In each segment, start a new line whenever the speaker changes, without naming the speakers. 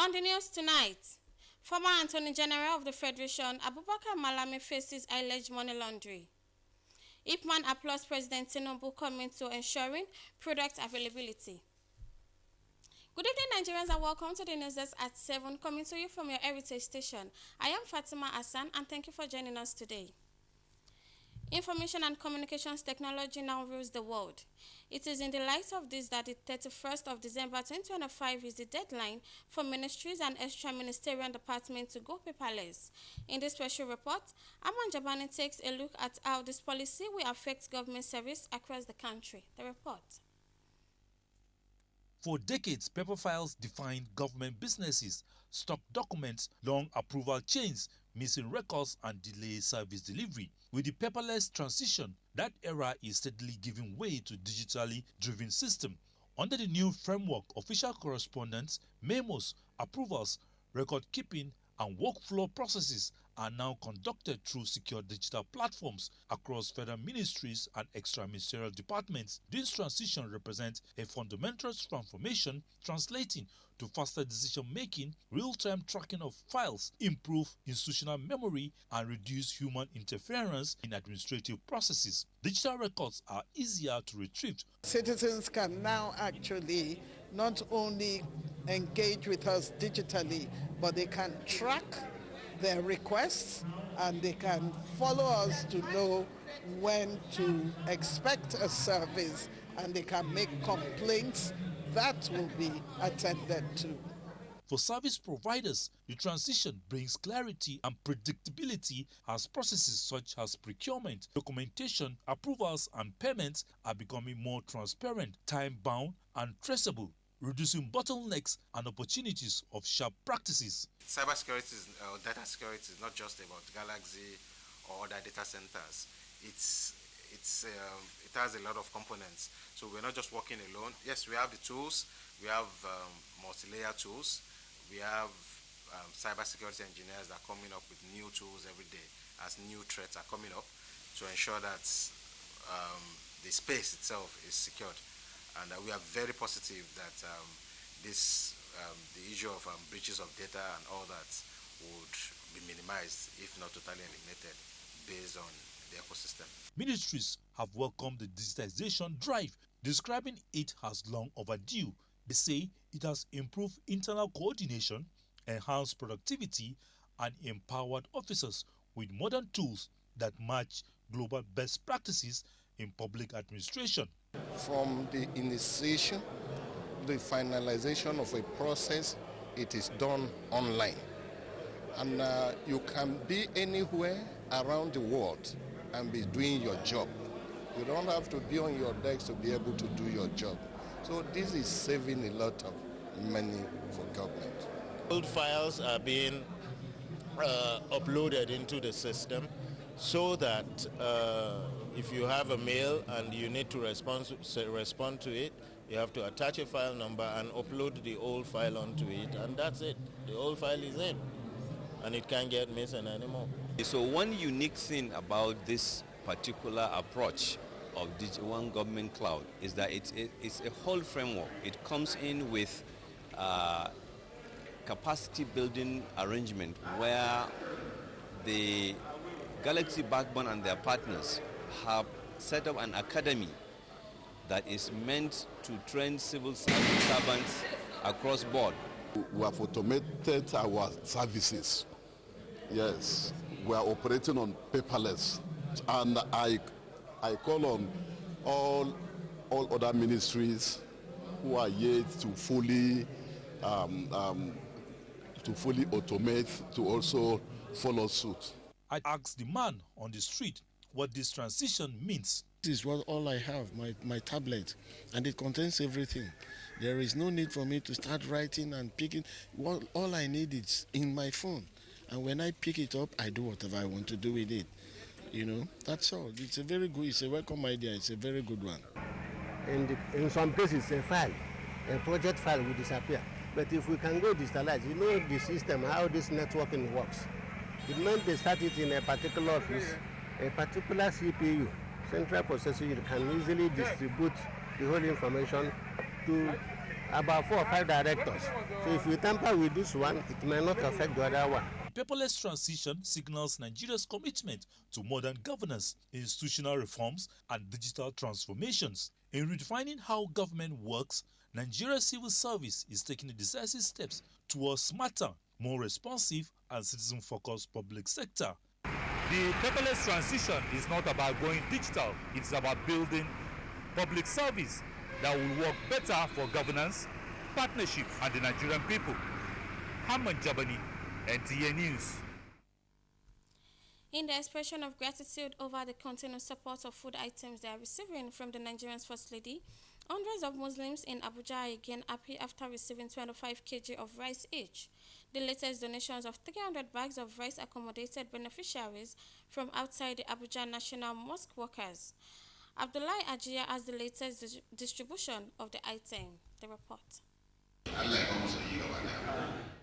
On the news tonight, former Attorney General of the Federation, Abubakar Malami, faces alleged money laundering. Ipman applauds President Tinubu commitment to ensuring product availability. Good evening, Nigerians, and welcome to the news desk at 7, coming to you from your Heritage Station. I am Fatima Hassan, and thank you for joining us today. Information and communications technology now rules the world. It is in the light of this that the 31st of December 2025 is the deadline for ministries and extra-ministerial departments to go paperless. In this special report, Aman Jabani takes a look at how this policy will affect government service across the country. The report.
For decades, paper files defined government businesses, stock documents, long approval chains, missing records, and delayed service delivery. With the paperless transition, that era is steadily giving way to digitally driven system. Under the new framework, official correspondence, memos, approvals, record keeping, and workflow processes are now conducted through secure digital platforms across federal ministries and extra-ministerial departments. This transition represents a fundamental transformation, translating to faster decision-making, real-time tracking of files, improved institutional memory, and reduced human interference in administrative processes. Digital records are easier to retrieve.
Citizens can now actually not only engage with us digitally, but they can track their requests and they can follow us to know when to expect a service, and they can make complaints that will be attended to.
For service providers, the transition brings clarity and predictability as processes such as procurement, documentation, approvals, and payments are becoming more transparent, time-bound, and traceable, reducing bottlenecks and opportunities of sharp practices.
Cybersecurity or data security is not just about Galaxy or other data centers. It has a lot of components. So we're not just working alone. Yes, we have the tools. We have multi-layer tools. We have cybersecurity engineers that are coming up with new tools every day as new threats are coming up to ensure that the space itself is secured. And we are very positive that the issue of breaches of data and all that would be minimized, if not totally eliminated, based on the ecosystem.
Ministries have welcomed the digitization drive, describing it as long overdue. They say it has improved internal coordination, enhanced productivity, and empowered officers with modern tools that match global best practices in public administration.
From the initiation, the finalization of a process, it is done online. And you can be anywhere around the world and be doing your job. You don't have to be on your desk to be able to do your job. So this is saving a lot of money for government.
Old files are being uploaded into the system so that if you have a mail and you need to respond to it, you have to attach a file number and upload the old file onto it, and that's it. The old file is in, and it can't get missing anymore.
So one unique thing about this particular approach of One Government Cloud is that it's a whole framework. It comes in with capacity building arrangement where the Galaxy Backbone and their partners have set up an academy that is meant to train civil service servants across board.
We have automated our services. Yes, we are operating on paperless, and I call on all other ministries who are yet to fully automate to also follow suit.
I asked the man on the street what this transition means.
This is what all I have, my tablet, and it contains everything. There is no need for me to start writing and picking. All I need is in my phone, and when I pick it up, I do whatever I want to do with it. You know, that's all. It's a welcome idea. It's a very good one.
In some cases, a project file will disappear. But if we can go digitalize, you know the system, how this networking works. It meant they start it in a particular office, a particular CPU, central processor, you can easily distribute the whole information to about 4 or 5 directors. So if you tamper with this one, it may not affect the other one.
Paperless transition signals Nigeria's commitment to modern governance, institutional reforms, and digital transformations. In redefining how government works, Nigeria's civil service is taking decisive steps towards smarter, more responsive, and citizen-focused public sector. The paperless transition is not about going digital, it's about building public service that will work better for governance, partnership, and the Nigerian people. Haman Jabani, NTA News.
In the expression of gratitude over the continued support of food items they are receiving from the Nigerian First Lady, hundreds of Muslims in Abuja are again happy after receiving 25 kg of rice each. The latest donations of 300 bags of rice accommodated beneficiaries from outside the Abuja National Mosque workers. Abdullahi Ajia has the latest distribution of the item. The report.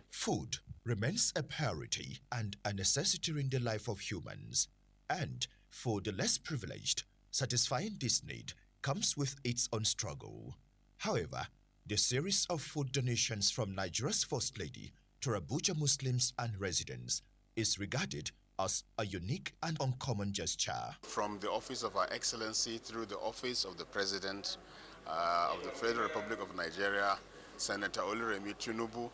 Food remains a priority and a necessity in the life of humans. And for the less privileged, satisfying this need comes with its own struggle. However, the series of food donations from Nigeria's First Lady to Abuja Muslims and residents is regarded as a unique and uncommon gesture.
From the office of Her Excellency through the office of the President of the Federal Republic of Nigeria, Senator Oluremi Tinubu,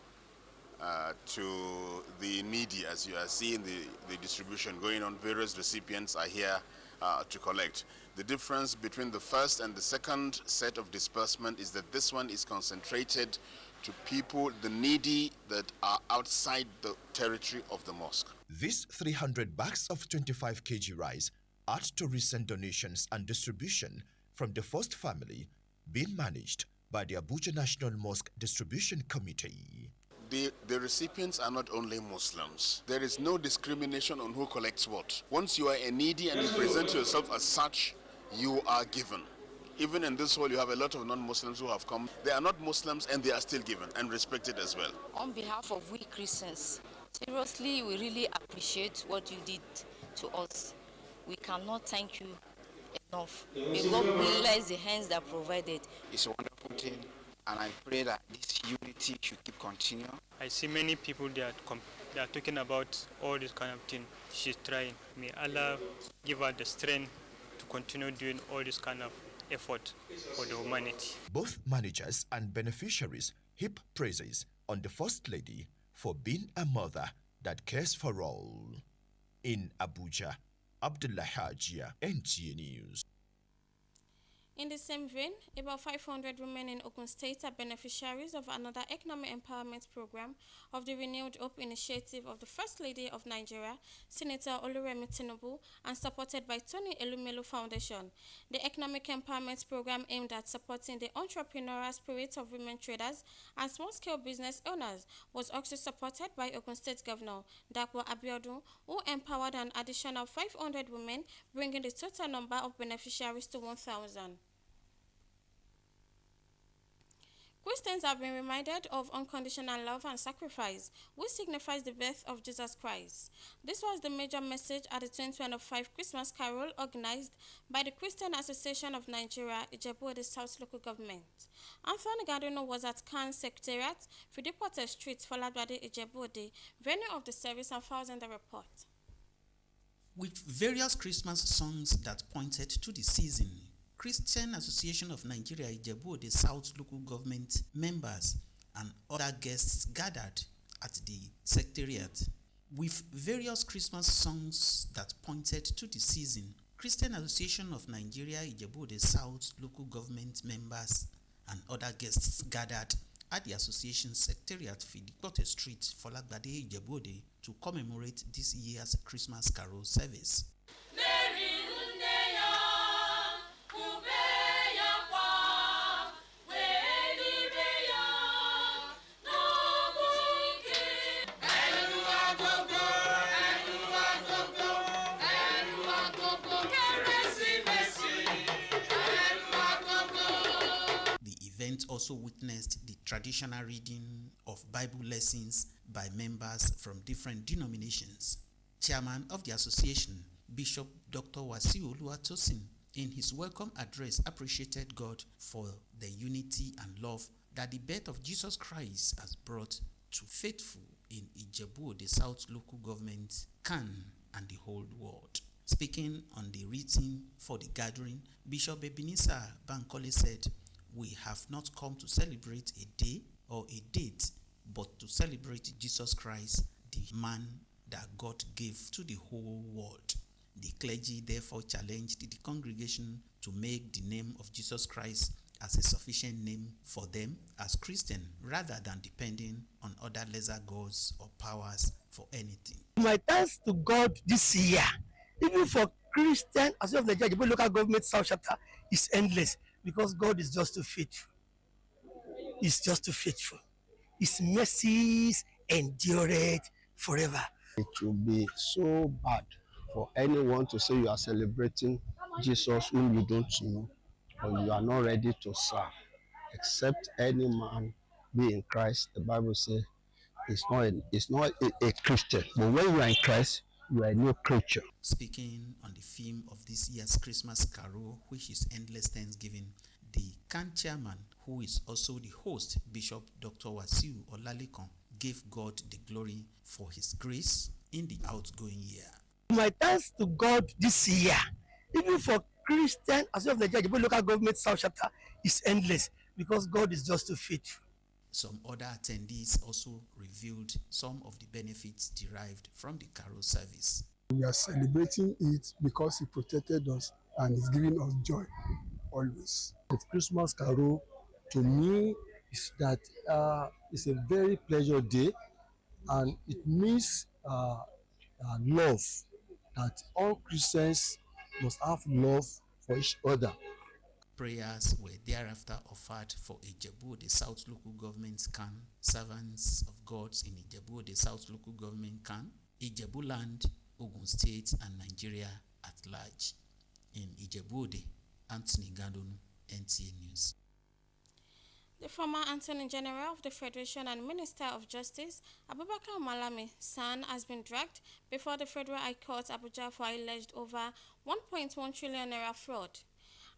to the needy, as you are seeing the distribution going on. Various recipients are here to collect. The difference between the first and the second set of disbursement is that this one is concentrated to people, the needy that are outside the territory of the mosque.
These 300 bags of 25 kg rice add to recent donations and distribution from the first family being managed by the Abuja National Mosque Distribution Committee.
The recipients are not only Muslims. There is no discrimination on who collects what. Once you are a needy and you present yourself as such, you are given. Even in this hall, you have a lot of non-Muslims who have come. They are not Muslims and they are still given and respected as well.
On behalf of we Christians, seriously, we really appreciate what you did to us. We cannot thank you enough. May God bless the hands that provided.
It's a wonderful thing, and I pray that this unity should keep continuing.
I see many people they are talking about all this kind of thing. She's trying. May Allah give her the strength to continue doing all this kind of effort for the humanity.
Both managers and beneficiaries heap praises on the First Lady for being a mother that cares for all. In Abuja, Abdullahi Hajia, NTA News.
In the same vein, about 500 women in Ogun State are beneficiaries of another economic empowerment program of the Renewed Hope initiative of the First Lady of Nigeria, Senator Oluremi Tinubu, and supported by Tony Elumelu Foundation. The economic empowerment program aimed at supporting the entrepreneurial spirit of women traders and small-scale business owners was also supported by Ogun State Governor Dapo Abiodun, who empowered an additional 500 women, bringing the total number of beneficiaries to 1,000. Christians have been reminded of unconditional love and sacrifice, which signifies the birth of Jesus Christ. This was the major message at the 2025 Christmas Carol organized by the Christian Association of Nigeria, Ijebu Ode South Local Government. Anthony Gardino was at Khan Secretariat, Fidipote Street, Folagbade, Ijebu Ode, venue of the service, and files in the report.
With various Christmas songs that pointed to the season, Christian Association of Nigeria Ijebu Ode South Local Government members and other guests gathered at the Secretariat. With various Christmas songs that pointed to the season, Christian Association of Nigeria Ijebu Ode South Local Government members and other guests gathered at the association Secretariat Fidipote Street, Folagbade, Ijebu Ode to commemorate this year's Christmas Carol service. Also witnessed the traditional reading of Bible lessons by members from different denominations. Chairman of the association, Bishop Dr. Wasiu Oluwatosin, in his welcome address appreciated God for the unity and love that the birth of Jesus Christ has brought to faithful in Ijebu Ode South local government, Can, and the whole world. Speaking on the reason for the gathering, Bishop Ebenezer Bankole said, "We have not come to celebrate a day or a date, but to celebrate Jesus Christ, the man that God gave to the whole world." The clergy therefore challenged the congregation to make the name of Jesus Christ as a sufficient name for them as Christian, rather than depending on other lesser gods or powers for anything.
My thanks to God this year, even for Christian as well as Nta Ijebu local government South chapter, is endless, because God is just too faithful. He's just too faithful. His mercies endureth forever.
It will be so bad for anyone to say you are celebrating Jesus whom you don't know, or you are not ready to serve. Except any man be in Christ, the Bible says it's not a Christian. But when you are in Christ, you are a new creature.
Speaking on the theme of this year's Christmas Carol, which is Endless Thanksgiving, the CAN chairman, who is also the host, Bishop Dr. Wasiu Olalekan, gave God the glory for his grace in the outgoing year.
My thanks to God this year, even for Christian as well as Nta Ijebu local government South chapter, is endless, because God is just too faithful.
Some other attendees also revealed some of the benefits derived from the carol service.
We are celebrating it because he protected us and is giving us joy always. The Christmas carol, to me, is that it's a very pleasure day, and it means love, that all Christians must have love for each other.
Prayers were thereafter offered for Ijebu Ode South local government CAN, servants of God in Ijebu Ode South local government CAN, Ijebu Land, Ogun State, and Nigeria at large. In Ijebu Ode, Anthony Gandonu, NTA News.
The former Attorney General of the Federation and Minister of Justice, Abubakar Malami, son, has been dragged before the Federal High Court, Abuja, for alleged over 1.1 trillion naira fraud.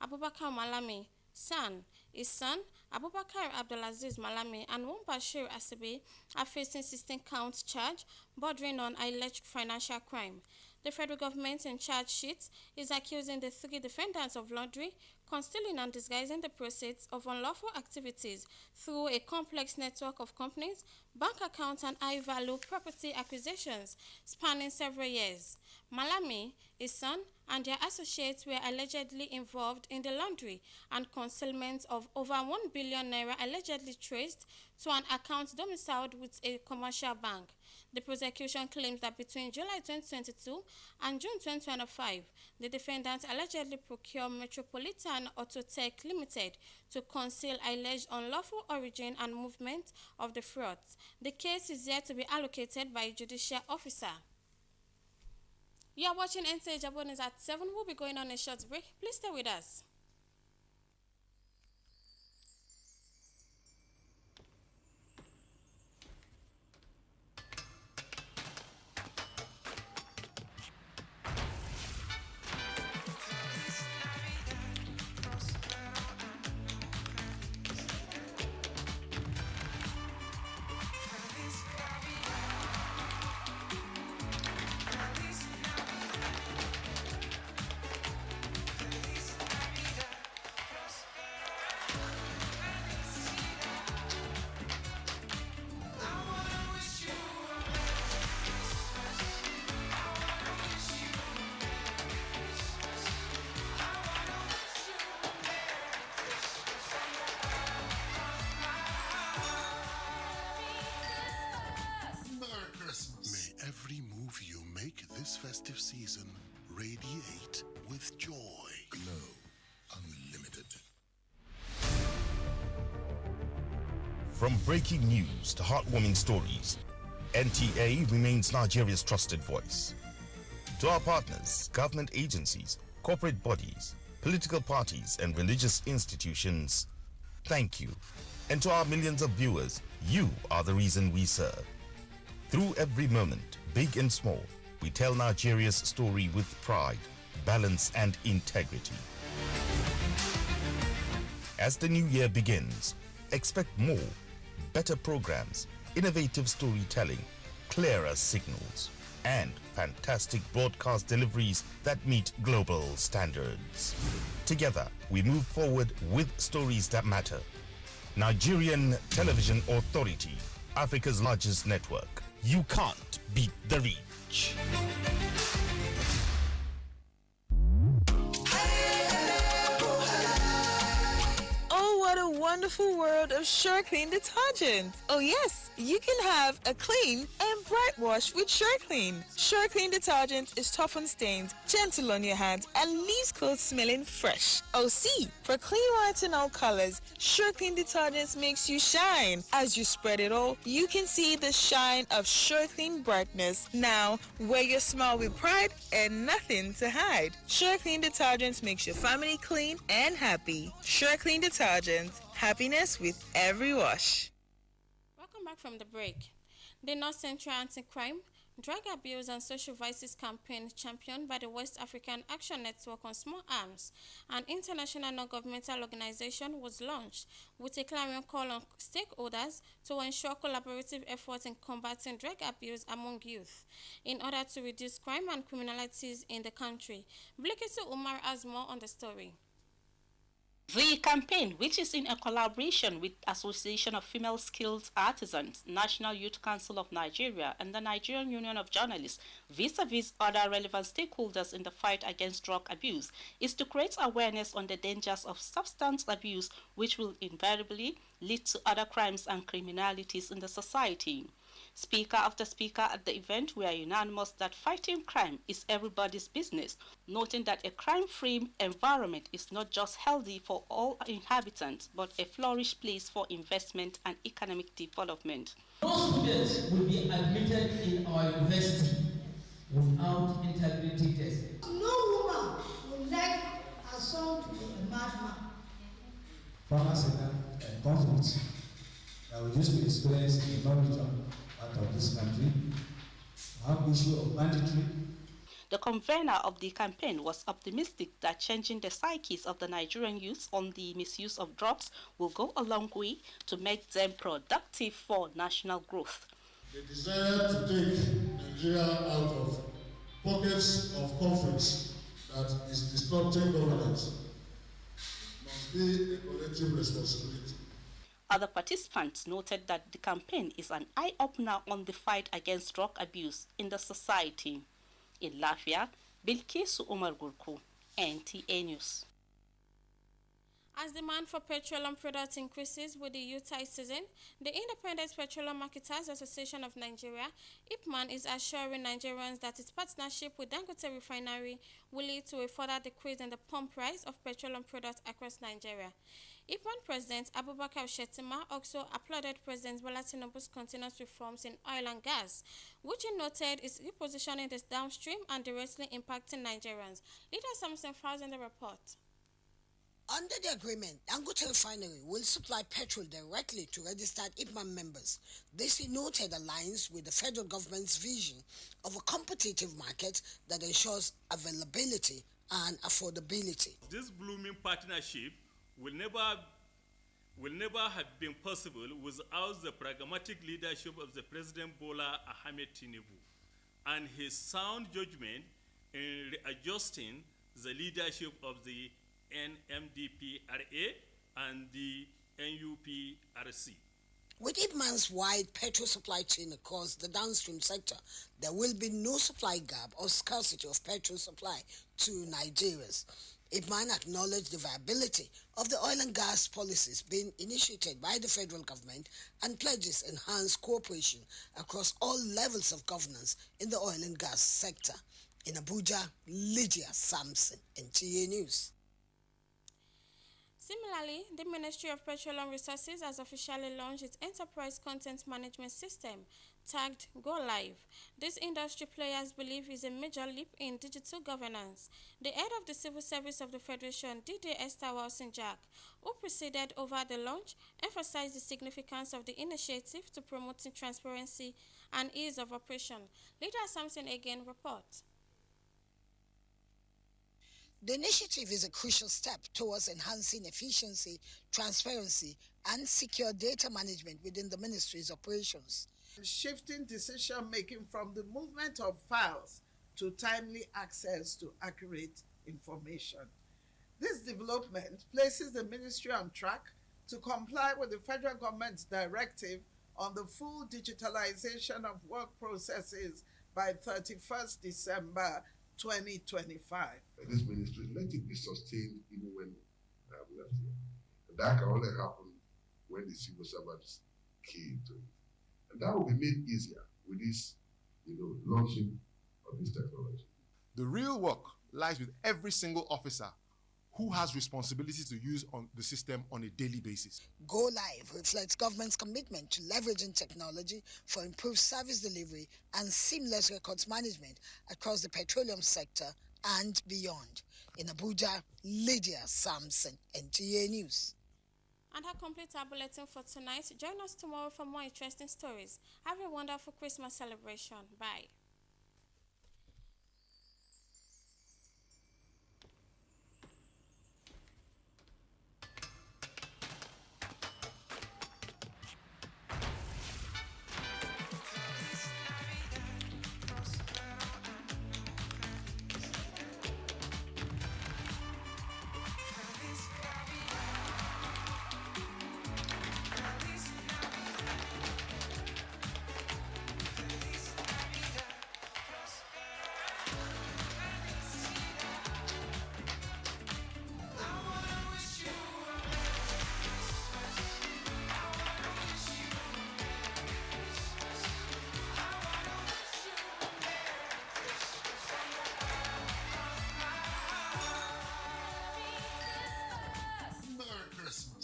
Abubakar Malami, son, his son, Abubakar Abdulaziz Malami, and one Bashir Asibi are facing 16-count charge bordering on alleged financial crime. The federal government in charge sheet is accusing the three defendants of laundering, concealing and disguising the proceeds of unlawful activities through a complex network of companies, bank accounts, and high-value property acquisitions spanning several years. Malami, his son, and their associates were allegedly involved in the laundering and concealment of over 1 billion naira allegedly traced to an account domiciled with a commercial bank. The prosecution claims that between July 2022 and June 2025, the defendants allegedly procured Metropolitan Autotech Limited to conceal alleged unlawful origin and movement of the frauds. The case is yet to be allocated by a judicial officer. You are watching Nta Ijebu Ode at 7. We'll be going on a short break. Please stay with us.
May every move you make this festive season radiate with joy. Glow Unlimited.
From breaking news to heartwarming stories, NTA remains Nigeria's trusted voice. To our partners, government agencies, corporate bodies, political parties, and religious institutions, thank you. And to our millions of viewers, you are the reason we serve. Through every moment, big and small, we tell Nigeria's story with pride, balance, and integrity. As the new year begins, Expect more, better programs, innovative storytelling, clearer signals, and fantastic broadcast deliveries that meet global standards. Together, we move forward with stories that matter. Nigerian Television Authority, Africa's largest network. You can't beat the reach.
Oh, what a wonderful world of Sure Clean detergent. Oh yes, you can have a clean and bright wash with Sure Clean. Sure Clean detergent is tough on stains, gentle on your hands, and leaves clothes smelling fresh. Oh see, for clean whites and all colors, Sure Clean detergent makes you shine. As you spread it all, you can see the shine of Sure Clean brightness. Now, wear your smile with pride and nothing to hide. Sure Clean detergent makes your family clean and happy. Sure Clean detergent, happiness with every wash.
Welcome back from the break. The North Central Anti-Crime, Drug Abuse and Social Vices campaign championed by the West African Action Network on Small Arms, an international non-governmental organization, was launched with a clarion call on stakeholders to ensure collaborative efforts in combating drug abuse among youth in order to reduce crime and criminalities in the country. Blikisu Umar has more on the story.
The campaign, which is in a collaboration with Association of Female Skilled Artisans, National Youth Council of Nigeria, and the Nigerian Union of Journalists, vis-a-vis other relevant stakeholders in the fight against drug abuse, is to create awareness on the dangers of substance abuse, which will invariably lead to other crimes and criminalities in the society. Speaker after speaker at the event were unanimous that fighting crime is everybody's business, noting that a crime-free environment is not just healthy for all inhabitants, but a flourished place for investment and economic development.
No students will be admitted in our university without integrity tests.
No woman would like her son to be a madman.
Farmers and conflicts that we used to experience in the non-region part of this country. We have issue of banditry.
The convener of the campaign was optimistic that changing the psyches of the Nigerian youth on the misuse of drugs will go a long way to make them productive for national growth.
The desire to take Nigeria out of pockets of conflicts that is disrupting governance must be a collective responsibility.
Other participants noted that the campaign is an eye-opener on the fight against drug abuse in the society. In Lafia, Bilkisu Umar Gurku, NTA News.
As demand for petroleum products increases with the Utah season, the Independent Petroleum Marketers Association of Nigeria, IPMAN, is assuring Nigerians that its partnership with Dangote Refinery will lead to a further decrease in the pump price of petroleum products across Nigeria. IPMAN President Abubakar Shetima also applauded President Bola Tinubu's continuous reforms in oil and gas, which he noted is repositioning this downstream and directly impacting Nigerians. Leader Samson files in the report.
Under the agreement, Dangote Refinery will supply petrol directly to registered IPMAN members. This, he noted, aligns with the federal government's vision of a competitive market that ensures availability and affordability.
This blooming partnership will never have been possible without the pragmatic leadership of the President Bola Ahmed Tinubu and his sound judgment in readjusting the leadership of the NMDPRA and the NUPRC.
With IPMAN's wide petrol supply chain across the downstream sector, there will be no supply gap or scarcity of petrol supply to Nigerians. IPMAN acknowledged the viability of the oil and gas policies being initiated by the federal government and pledges enhanced cooperation across all levels of governance in the oil and gas sector. In Abuja, Lydia Sampson, NTA News.
Similarly, the Ministry of Petroleum Resources has officially launched its Enterprise Content Management System, tagged Go Live. This industry players believe is a major leap in digital governance. The head of the Civil Service of the Federation, D.D. Esther Wilson-Jack, who presided over the launch, emphasized the significance of the initiative to promoting transparency and ease of operation. Leader Samson again report.
The initiative is a crucial step towards enhancing efficiency, transparency, and secure data management within the ministry's operations.
Shifting decision-making from the movement of files to timely access to accurate information. This development places the ministry on track to comply with the federal government's directive on the full digitalization of work processes by 31st December 2025.
This ministry, let it be sustained even when I'm left here. And that can only happen when the civil servants key into it. And that will be made easier with this, launching of this technology.
The real work lies with every single officer who has responsibility to use the system on a daily basis.
Go Live reflects government's commitment to leveraging technology for improved service delivery and seamless records management across the petroleum sector and beyond. In Abuja, Lydia Sampson, NTA News.
And that completes our bulletin for tonight. Join us tomorrow for more interesting stories. Have a wonderful Christmas celebration. Bye.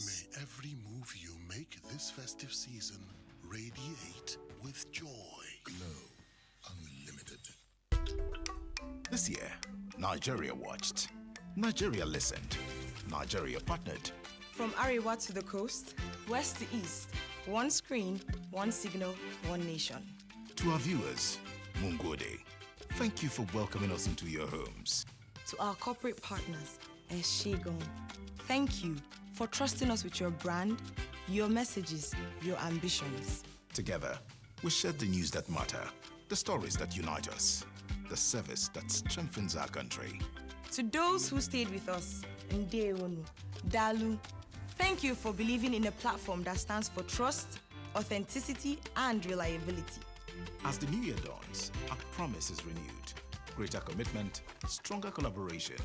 May every move you make this festive season radiate with joy.
Glow Unlimited. This year, Nigeria watched. Nigeria listened. Nigeria partnered.
From Arewa to the coast, west to east, one screen, one signal, one nation.
To our viewers, Mungode, thank you for welcoming us into your homes.
To our corporate partners, Eshegon, thank you for trusting us with your brand, your messages, your ambitions.
Together, we share the news that matter, the stories that unite us, the service that strengthens our country.
To those who stayed with us, Ndewonu, Dalu, thank you for believing in a platform that stands for trust, authenticity, and reliability.
As the new year dawns, our promise is renewed. Greater commitment, stronger collaboration,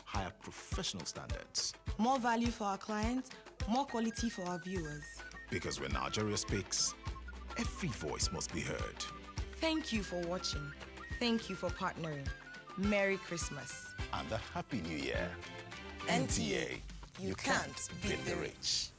higher professional standards.
More value for our clients, more quality for our viewers.
Because when Nigeria speaks, every voice must be heard.
Thank you for watching. Thank you for partnering. Merry Christmas.
And a Happy New Year.
NTA, you can't beat the rich.